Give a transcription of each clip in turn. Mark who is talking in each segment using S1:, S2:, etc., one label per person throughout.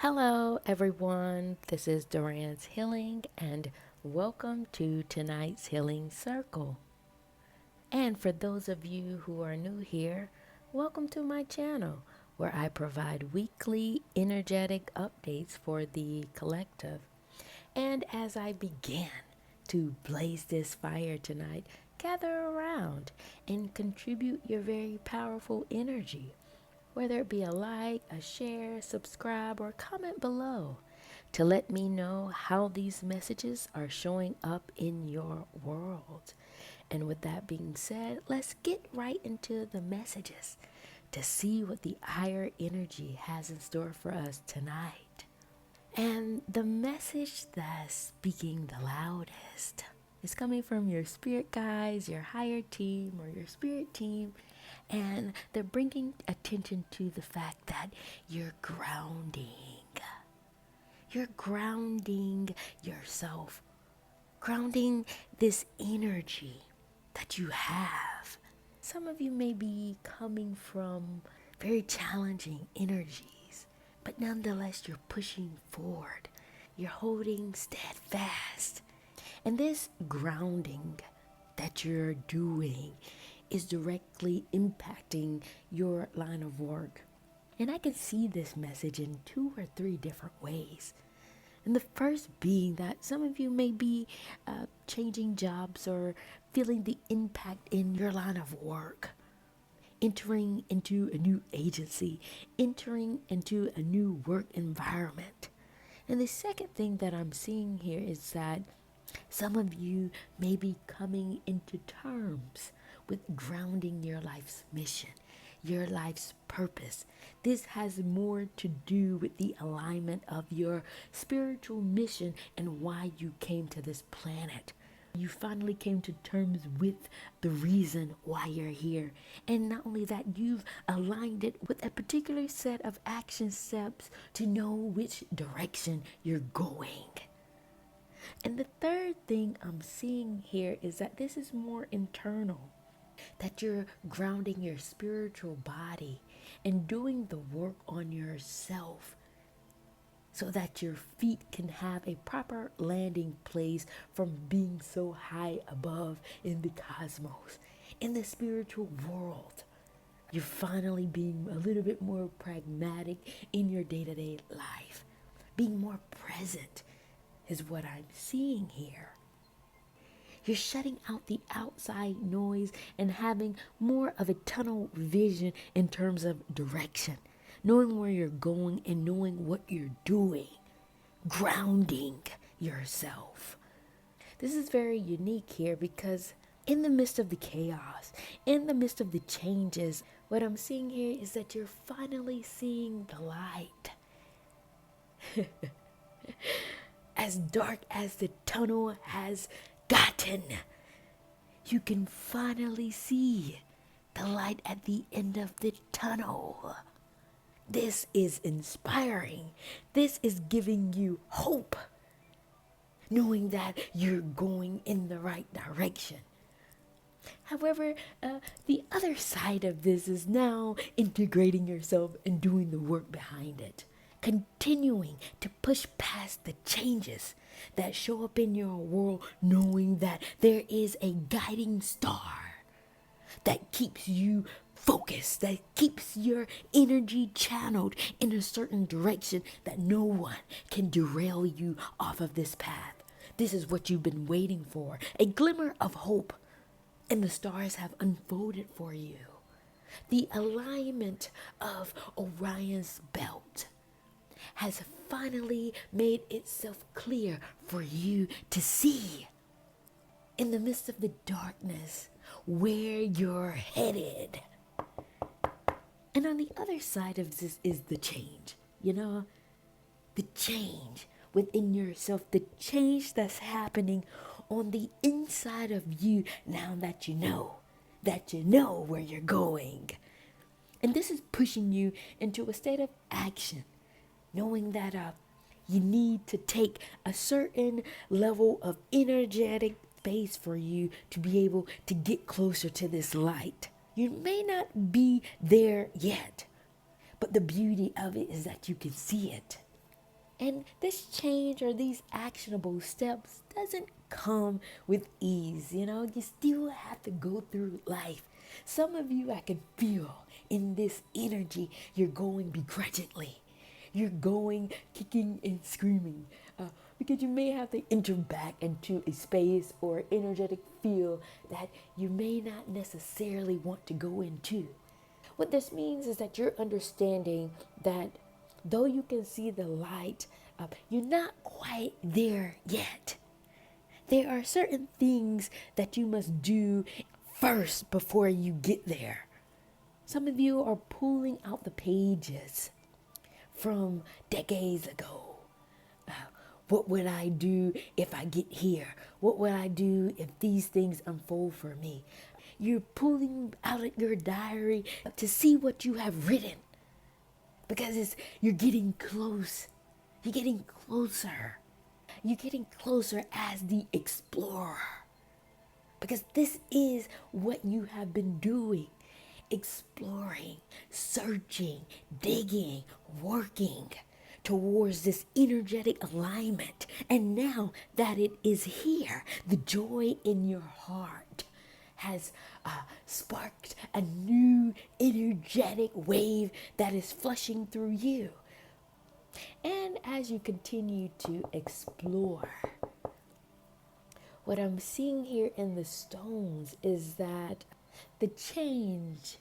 S1: Hello, everyone. This is Duran's Healing, and welcome to tonight's Healing Circle. And for those of you who are new here, welcome to my channel where I provide weekly energetic updates for the collective. And as I begin to blaze this fire tonight, gather around and contribute your very powerful energy, whether it be a like, a share, subscribe, or comment below to let me know how these messages are showing up in your world. And with that being said, let's get right into the messages to see what the higher energy has in store for us tonight. And the message that's speaking the loudest is coming from your spirit guides, your higher team, or your spirit team. And they're bringing attention to the fact that you're grounding. You're grounding yourself, grounding this energy that you have. Some of you may be coming from very challenging energies, but nonetheless, you're pushing forward. You're holding steadfast. And this grounding that you're doing is directly impacting your line of work. And I can see this message in 2 or 3 different ways. And the first being that some of you may be changing jobs or feeling the impact in your line of work, entering into a new agency, entering into a new work environment. And the second thing that I'm seeing here is that some of you may be coming into terms with grounding your life's mission, your life's purpose. This has more to do with the alignment of your spiritual mission and why you came to this planet. You finally came to terms with the reason why you're here. And not only that, you've aligned it with a particular set of action steps to know which direction you're going. And the third thing I'm seeing here is that this is more internal, that you're grounding your spiritual body and doing the work on yourself so that your feet can have a proper landing place from being so high above in the cosmos, in the spiritual world. You're finally being a little bit more pragmatic in your day-to-day life, being more present is what I'm seeing here. You're shutting out the outside noise and having more of a tunnel vision in terms of direction, knowing where you're going and knowing what you're doing, grounding yourself. This is very unique here because in the midst of the chaos, in the midst of the changes, what I'm seeing here is that you're finally seeing the light. As dark as the tunnel has gotten, you can finally see the light at the end of the tunnel. This is inspiring. This is giving you hope, knowing that you're going in the right direction. However, the other side of this is now integrating yourself and doing the work behind it. Continuing to push past the changes that show up in your world, knowing that there is a guiding star that keeps you focused, that keeps your energy channeled in a certain direction, that no one can derail you off of this path. This is what you've been waiting for, a glimmer of hope, and the stars have unfolded for you. The alignment of Orion's belt has finally made itself clear for you to see in the midst of the darkness where you're headed. And on the other side of this is the change, the change within yourself, the change that's happening on the inside of you now that you know where you're going. And this is pushing you into a state of action, knowing that you need to take a certain level of energetic space for you to be able to get closer to this light. You may not be there yet, but the beauty of it is that you can see it. And this change or these actionable steps doesn't come with ease. You still have to go through life. Some of you I can feel in this energy, you're going begrudgingly. You're going kicking and screaming because you may have to enter back into a space or energetic field that you may not necessarily want to go into. What this means is that you're understanding that though you can see the light, you're not quite there yet. There are certain things that you must do first before you get there. Some of you are pulling out the pages from decades ago. What would I do if I get here? What would I do if these things unfold for me? You're pulling out your diary to see what you have written because you're getting close. You're getting closer. You're getting closer as the explorer because this is what you have been doing. Exploring, searching, digging, working towards this energetic alignment. And now that it is here, the joy in your heart has sparked a new energetic wave that is flushing through you. And as you continue to explore, what I'm seeing here in the stones is that the change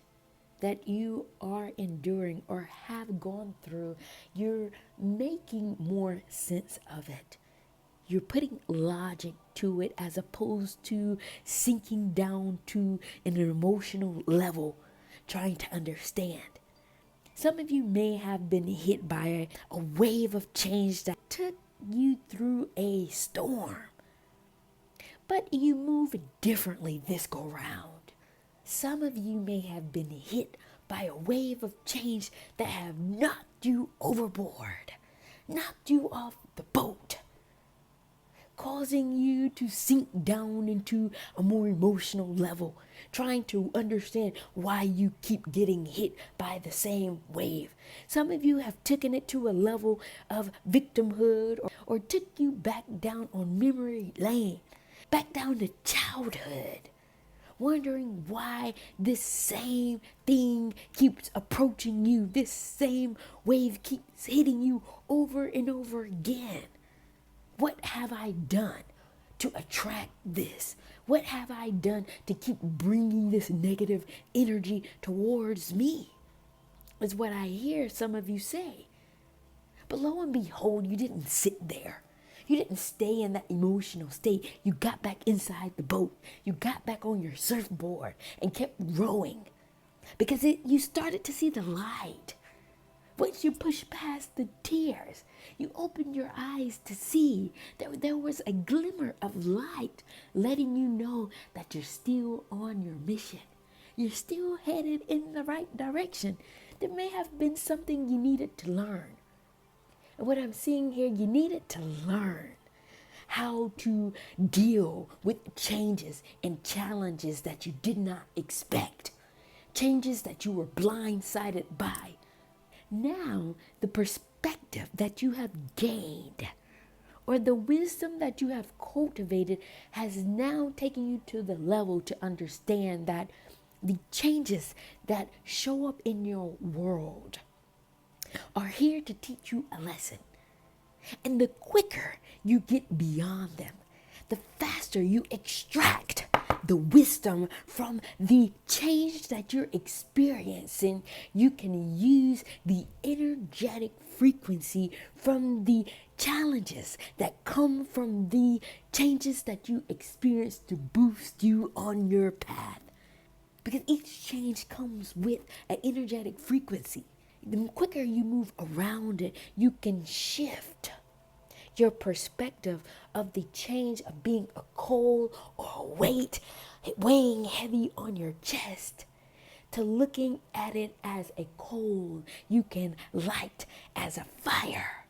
S1: that you are enduring or have gone through, you're making more sense of it. You're putting logic to it as opposed to sinking down to an emotional level, trying to understand. Some of you may have been hit by a wave of change that took you through a storm, but you move differently this go round. Some of you may have been hit by a wave of change that have knocked you overboard, knocked you off the boat, causing you to sink down into a more emotional level, trying to understand why you keep getting hit by the same wave. Some of you have taken it to a level of victimhood or took you back down on memory lane, back down to childhood, wondering why this same thing keeps approaching you, this same wave keeps hitting you over and over again. What have I done to attract this? What have I done to keep bringing this negative energy towards me? Is what I hear some of you say. But lo and behold, you didn't sit there. You didn't stay in that emotional state. You got back inside the boat. You got back on your surfboard and kept rowing because you started to see the light. Once you pushed past the tears, you opened your eyes to see that there was a glimmer of light letting you know that you're still on your mission. You're still headed in the right direction. There may have been something you needed to learn. And what I'm seeing here, you needed to learn how to deal with changes and challenges that you did not expect, changes that you were blindsided by. Now, the perspective that you have gained or the wisdom that you have cultivated has now taken you to the level to understand that the changes that show up in your world are here to teach you a lesson. And the quicker you get beyond them, the faster you extract the wisdom from the change that you're experiencing. You can use the energetic frequency from the challenges that come from the changes that you experience to boost you on your path. Because each change comes with an energetic frequency. The quicker you move around it, you can shift your perspective of the change of being a coal or a weight weighing heavy on your chest to looking at it as a coal you can light as a fire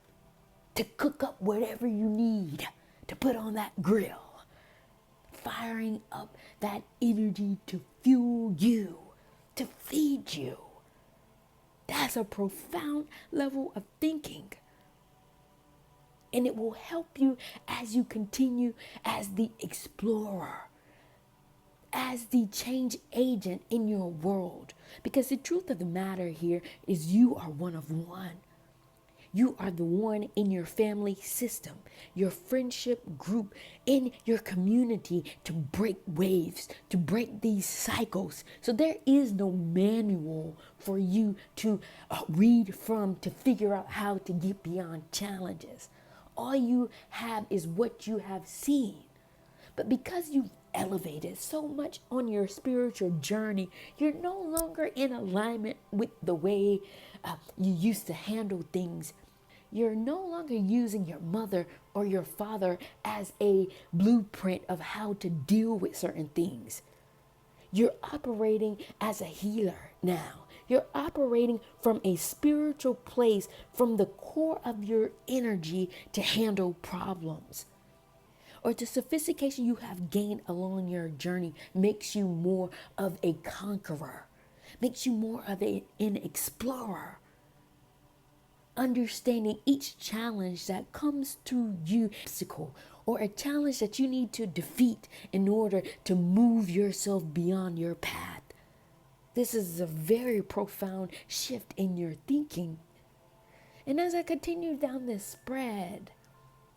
S1: to cook up whatever you need to put on that grill, firing up that energy to fuel you, to feed you. That's a profound level of thinking. And it will help you as you continue as the explorer, as the change agent in your world. Because the truth of the matter here is you are one of one. You are the one in your family system, your friendship group, in your community to break waves, to break these cycles. So there is no manual for you to read from to figure out how to get beyond challenges. All you have is what you have seen. But because you've elevated so much on your spiritual journey, you're no longer in alignment with the way you used to handle things. You're no longer using your mother or your father as a blueprint of how to deal with certain things. You're operating as a healer now. You're operating from a spiritual place, from the core of your energy to handle problems. Or the sophistication you have gained along your journey makes you more of a conqueror, makes you more of an explorer. Understanding each challenge that comes to you, obstacle, or a challenge that you need to defeat in order to move yourself beyond your path. This is a very profound shift in your thinking. And as I continue down this spread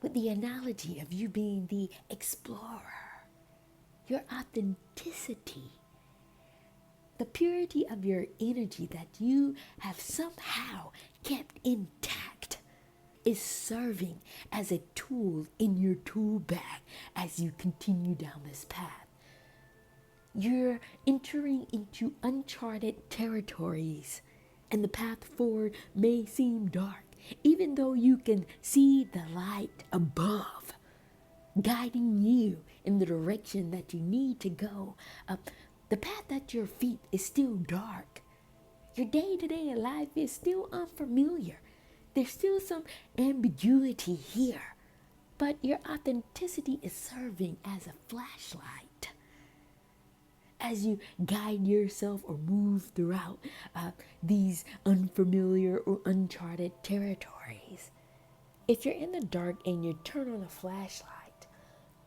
S1: with the analogy of you being the explorer, your authenticity, the purity of your energy that you have somehow kept intact is serving as a tool in your tool bag as you continue down this path. You're entering into uncharted territories, and the path forward may seem dark, even though you can see the light above, guiding you in the direction that you need to go. The path at your feet is still dark. Your day-to-day life is still unfamiliar. There's still some ambiguity here, but your authenticity is serving as a flashlight as you guide yourself or move throughout these unfamiliar or uncharted territories. If you're in the dark and you turn on a flashlight,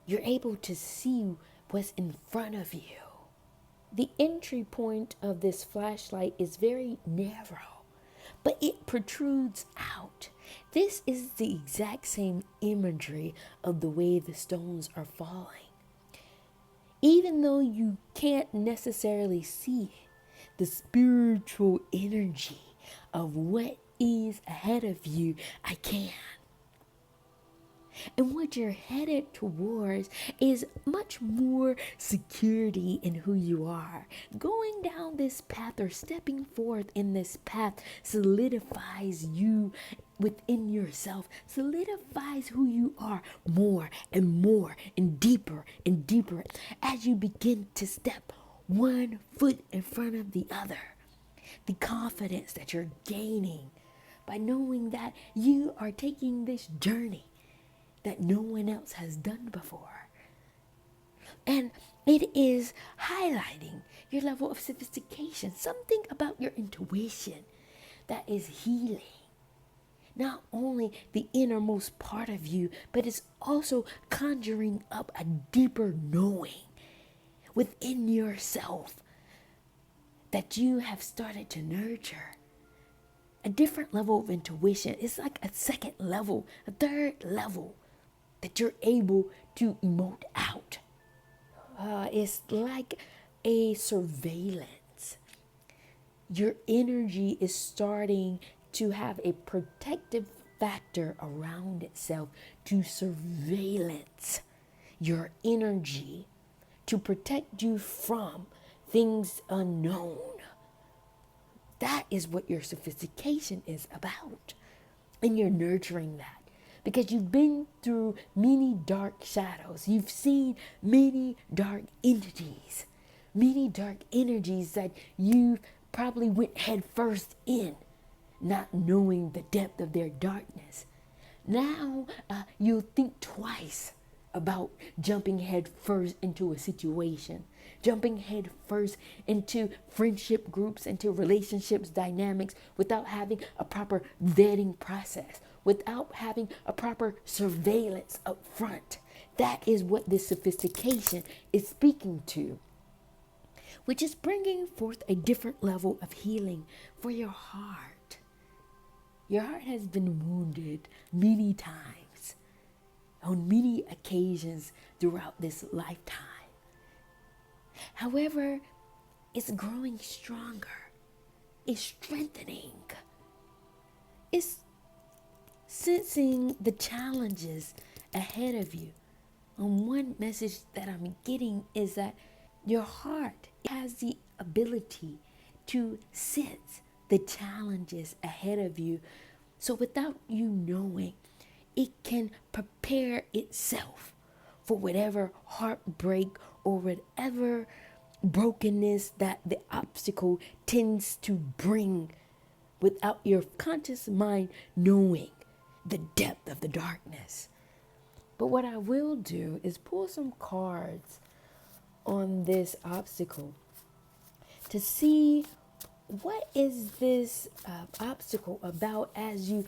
S1: you're able to see what's in front of you. The entry point of this flashlight is very narrow, but it protrudes out. This is the exact same imagery of the way the stones are falling. Even though you can't necessarily see it, the spiritual energy of what is ahead of you, I can. And what you're headed towards is much more security in who you are. Going down this path or stepping forth in this path solidifies you within yourself, solidifies who you are more and more and deeper as you begin to step one foot in front of the other. The confidence that you're gaining by knowing that you are taking this journey that no one else has done before. And it is highlighting your level of sophistication, something about your intuition that is healing not only the innermost part of you, but it's also conjuring up a deeper knowing within yourself that you have started to nurture. A different level of intuition. It's like a second level, a third level that you're able to emote out. It's like a surveillance. Your energy is starting to have a protective factor around itself to surveillance your energy, to protect you from things unknown. That is what your sophistication is about. And you're nurturing that. Because you've been through many dark shadows. You've seen many dark entities. Many dark energies that you probably went head first in, not knowing the depth of their darkness. Now you'll think twice about jumping head first into a situation, jumping head first into friendship groups, into relationships, dynamics, without having a proper vetting process, without having a proper surveillance up front. That is what this sophistication is speaking to, which is bringing forth a different level of healing for your heart. Your heart has been wounded many times, on many occasions throughout this lifetime. However, it's growing stronger. It's strengthening. It's sensing the challenges ahead of you. And one message that I'm getting is that your heart has the ability to sense the challenges ahead of you. So without you knowing, it can prepare itself for whatever heartbreak or whatever brokenness that the obstacle tends to bring without your conscious mind knowing the depth of the darkness. But what I will do is pull some cards on this obstacle to see what is this obstacle about as you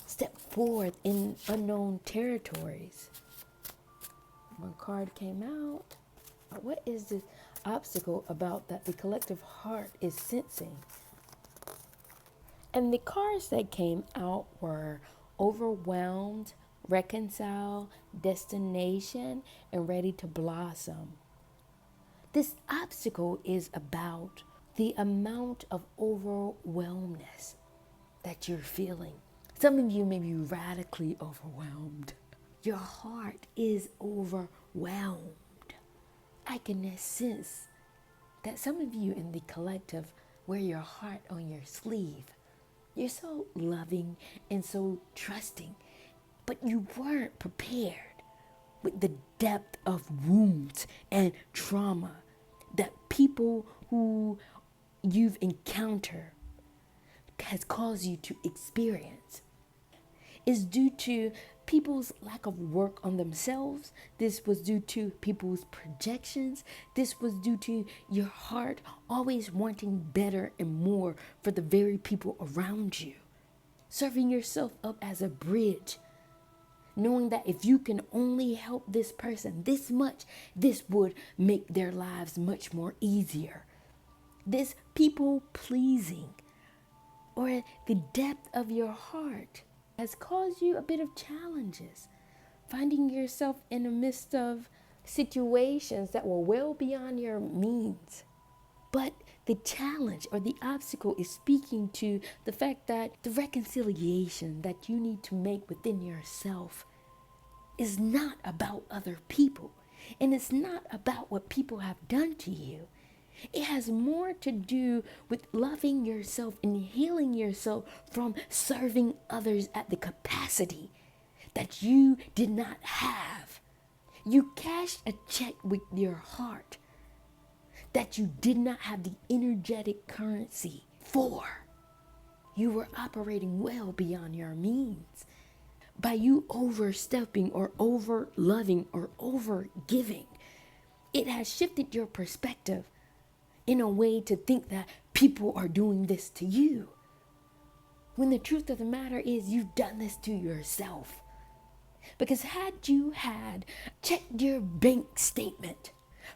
S1: step forward in unknown territories. One card came out. What is this obstacle about that the collective heart is sensing? And the cards that came out were overwhelmed, reconcile, destination, and ready to blossom. This obstacle is about the amount of overwhelmness that you're feeling. Some of you may be radically overwhelmed. Your heart is overwhelmed. I can sense that some of you in the collective wear your heart on your sleeve. You're so loving and so trusting, but you weren't prepared with the depth of wounds and trauma that people who you've encountered has caused you to experience. Is due to people's lack of work on themselves. This was due to people's projections. This was due to your heart always wanting better and more for the very people around you. Serving yourself up as a bridge, knowing that if you can only help this person this much, this would make their lives much more easier. This people pleasing, or the depth of your heart, has caused you a bit of challenges, finding yourself in the midst of situations that were well beyond your means. But the challenge or the obstacle is speaking to the fact that the reconciliation that you need to make within yourself is not about other people, and it's not about what people have done to you. It has more to do with loving yourself and healing yourself from serving others at the capacity that you did not have. You cashed a check with your heart that you did not have the energetic currency for. You were operating well beyond your means. By you overstepping or over loving or over giving, it has shifted your perspective in a way to think that people are doing this to you, when the truth of the matter is you've done this to yourself. Because had you had checked your bank statement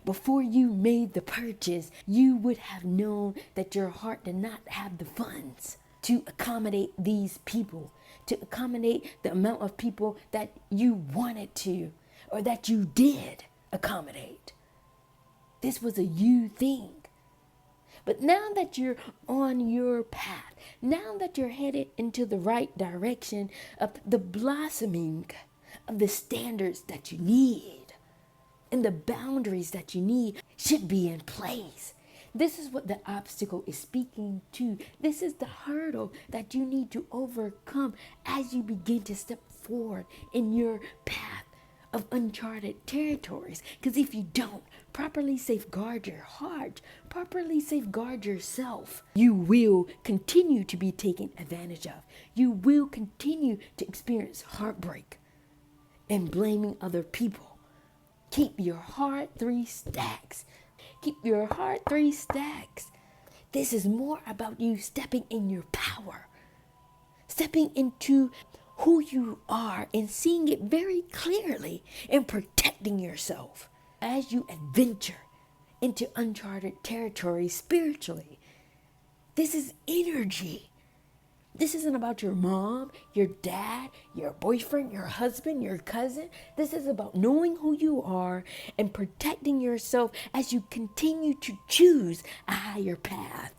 S1: before you made the purchase, you would have known that your heart did not have the funds to accommodate these people, to accommodate the amount of people that you wanted to, or that you did accommodate. This was a you thing. But now that you're on your path, now that you're headed into the right direction of the blossoming of the standards that you need and the boundaries that you need should be in place. This is what the obstacle is speaking to. This is the hurdle that you need to overcome as you begin to step forward in your path of uncharted territories. Because if you don't properly safeguard your heart, properly safeguard yourself, you will continue to be taken advantage of. You will continue to experience heartbreak and blaming other people. Keep your heart 3 stacks. Keep your heart 3 stacks. This is more about you stepping in your power, stepping into who you are and seeing it very clearly and protecting yourself as you adventure into uncharted territory spiritually. This is energy. This isn't about your mom, your dad, your boyfriend, your husband, your cousin. This is about knowing who you are and protecting yourself as you continue to choose a higher path.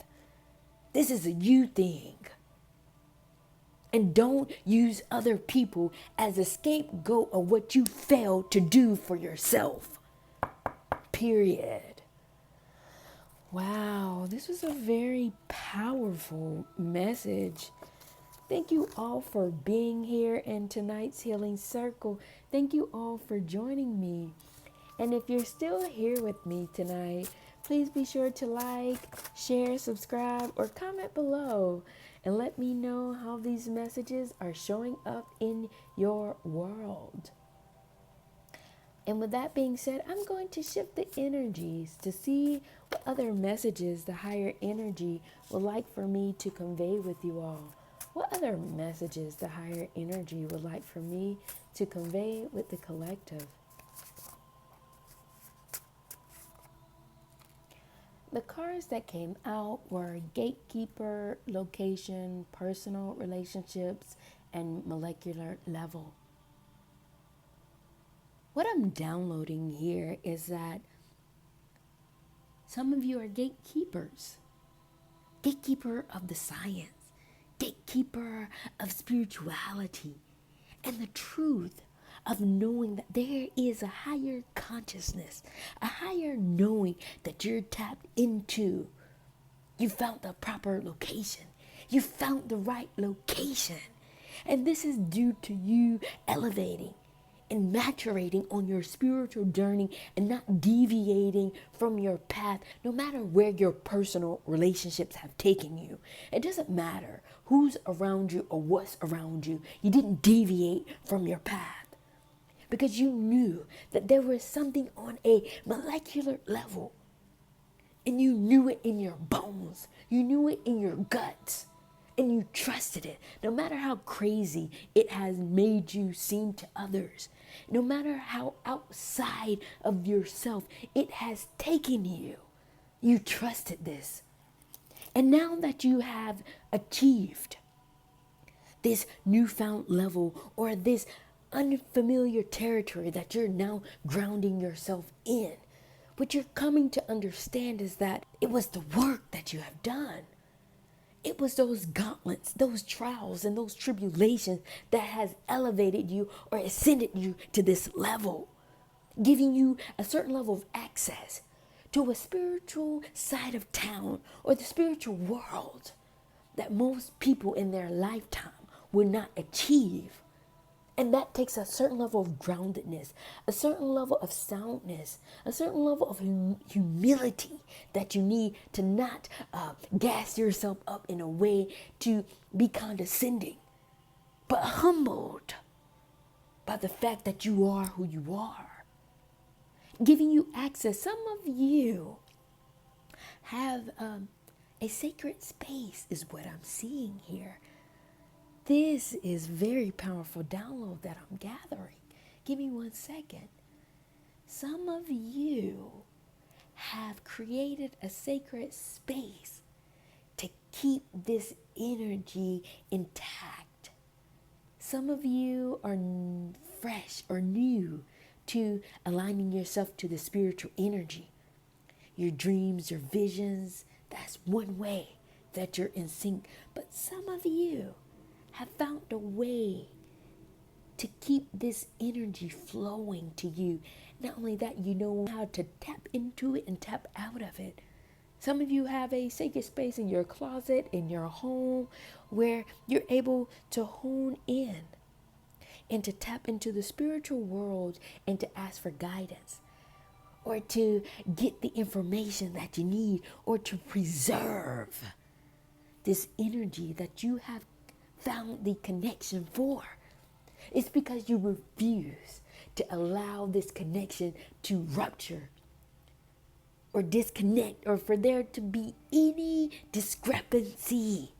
S1: This is a you thing. And don't use other people as a scapegoat of what you failed to do for yourself. Period. Wow, this was a very powerful message. Thank you all for being here in tonight's Healing Circle. Thank you all for joining me. And if you're still here with me tonight, please be sure to like, share, subscribe, or comment below and let me know how these messages are showing up in your world. And with that being said, I'm going to shift the energies to see what other messages the higher energy would like for me to convey with you all. What other messages the higher energy would like for me to convey with the collective. The cards that came out were Gatekeeper, Location, Personal Relationships, and Molecular Level. What I'm downloading here is that some of you are gatekeepers. Gatekeeper of the science. Gatekeeper of spirituality. And the truth of knowing that there is a higher consciousness. A higher knowing that you're tapped into. You found the proper location. You found the right location. And this is due to you elevating and maturating on your spiritual journey and not deviating from your path, no matter where your personal relationships have taken you. It doesn't matter who's around you or what's around you. You didn't deviate from your path because you knew that there was something on a molecular level, and you knew it in your bones. You knew it in your guts. And you trusted it, no matter how crazy it has made you seem to others, no matter how outside of yourself it has taken you. You trusted this. And now that you have achieved this newfound level or this unfamiliar territory that you're now grounding yourself in, what you're coming to understand is that it was the work that you have done. It was those gauntlets, those trials, and those tribulations that has elevated you or ascended you to this level, giving you a certain level of access to a spiritual side of town or the spiritual world that most people in their lifetime will not achieve. And that takes a certain level of groundedness, a certain level of soundness, a certain level of humility that you need to not gas yourself up in a way to be condescending, but humbled by the fact that you are who you are, giving you access. Some of you have a sacred space is what I'm seeing here. This is very powerful download that I'm gathering. Give me 1 second. Some of you have created a sacred space to keep this energy intact. Some of you are fresh or new to aligning yourself to the spiritual energy. Your dreams, your visions, that's one way that you're in sync. But some of you have found a way to keep this energy flowing to you. Not only that, you know how to tap into it and tap out of it. Some of you have a sacred space in your closet, in your home, where you're able to hone in and to tap into the spiritual world and to ask for guidance, or to get the information that you need, or to preserve this energy that you have found the connection for. It's because you refuse to allow this connection to rupture or disconnect, or for there to be any discrepancy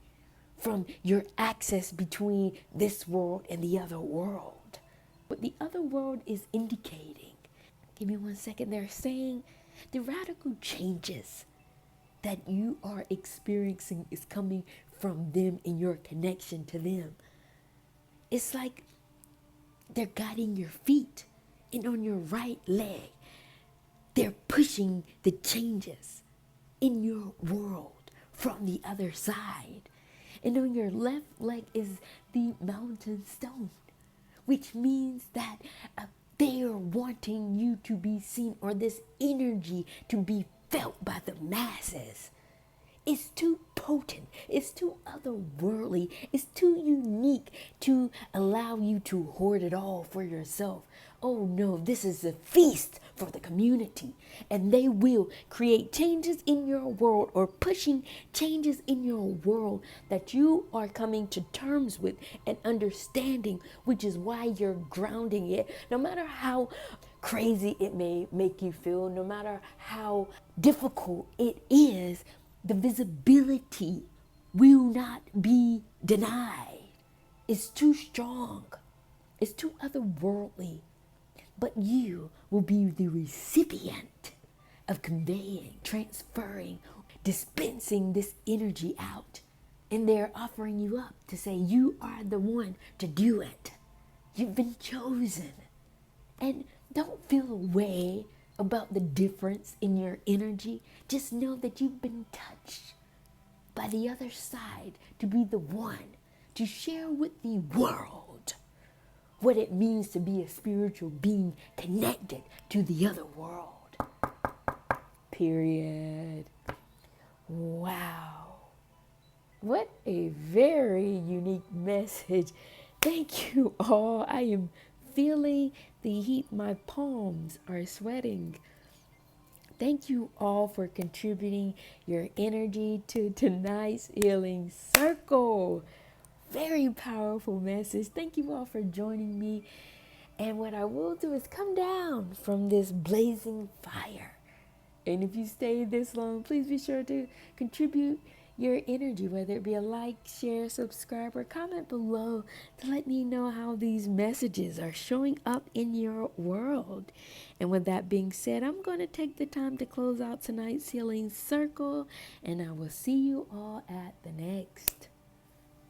S1: from your access between this world and the other world. What the other world is indicating, give me 1 second, they're saying the radical changes that you are experiencing is coming from them in your connection to them. It's like they're guiding your feet, and on your right leg, they're pushing the changes in your world from the other side. And on your left leg is the mountain stone, which means that they are wanting you to be seen, or this energy to be felt by the masses. It's too potent. It's too otherworldly. It's too unique to allow you to hoard it all for yourself. Oh no, this is a feast for the community. And they will create changes in your world, or pushing changes in your world that you are coming to terms with and understanding, which is why you're grounding it. No matter how crazy it may make you feel, no matter how difficult it is, the visibility will not be denied. It's too strong. It's too otherworldly. But you will be the recipient of conveying, transferring, dispensing this energy out. And they're offering you up to say, you are the one to do it. You've been chosen. And don't feel a way about the difference in your energy. Just know that you've been touched by the other side to be the one to share with the world what it means to be a spiritual being connected to the other world. Period. Wow. What a very unique message. Thank you all. I am feeling the heat. My palms are sweating. Thank you all for contributing your energy to tonight's healing circle. Very powerful message. Thank you all for joining me. And what I will do is come down from this blazing fire. And if you stayed this long, please be sure to contribute your energy, whether it be a like, share, subscribe, or comment below to let me know how these messages are showing up in your world. And with that being said, I'm going to take the time to close out tonight's healing circle, and I will see you all at the next.